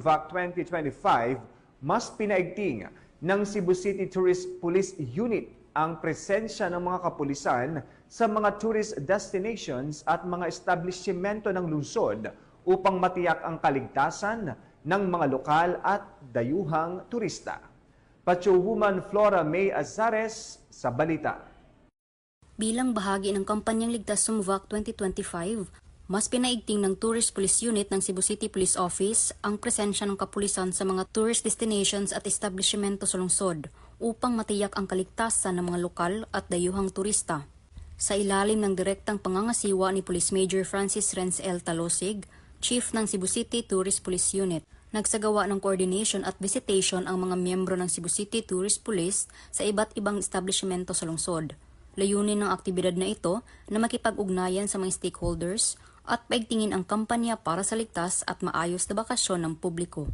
VAC 2025, mas pinaigting ng Cebu City Tourist Police Unit ang presensya ng mga kapulisan sa mga tourist destinations at mga establishmento ng lungsod upang matiyak ang kaligtasan ng mga lokal at dayuhang turista. Patrolwoman Flora May Azares sa balita. Bilang bahagi ng kampanyang Ligtas Sumvac 2025, mas pinaigting ng Tourist Police Unit ng Cebu City Police Office ang presensya ng kapulisan sa mga tourist destinations at establishmento sa lungsod upang matiyak ang kaligtasan ng mga lokal at dayuhang turista. Sa ilalim ng direktang pangangasiwa ni Police Major Francis Renz L. Talosig, Chief ng Cebu City Tourist Police Unit, nagsagawa ng coordination at visitation ang mga miyembro ng Cebu City Tourist Police sa iba't ibang establishmento sa lungsod. Layunin ng aktibidad na ito na makipag-ugnayan sa mga stakeholders at paigtingin ang kampanya para sa ligtas at maayos na bakasyon ng publiko.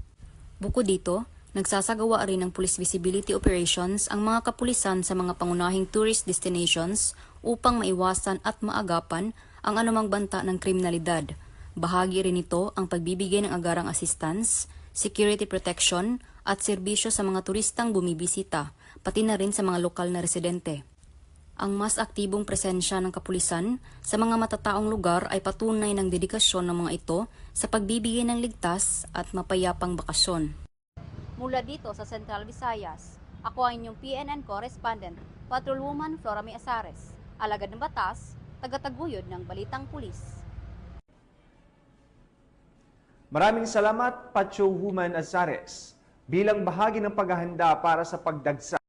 Bukod dito, nagsasagawa rin ng police visibility operations ang mga kapulisan sa mga pangunahing tourist destinations upang maiwasan at maagapan ang anumang banta ng kriminalidad. Bahagi rin ito ang pagbibigay ng agarang assistance, security protection at serbisyo sa mga turistang bumibisita, pati na rin sa mga lokal na residente. Ang mas aktibong presensya ng kapulisan sa mga matataong lugar ay patunay ng dedikasyon ng mga ito sa pagbibigay ng ligtas at mapayapang bakasyon. Mula dito sa Central Visayas, ako ang inyong PNN correspondent, Patrolwoman Flora May Azares, alagad ng batas, tagataguyod ng Balitang Pulis. Maraming salamat, Patrolwoman Azares. Bilang bahagi ng paghahanda para sa pagdagsa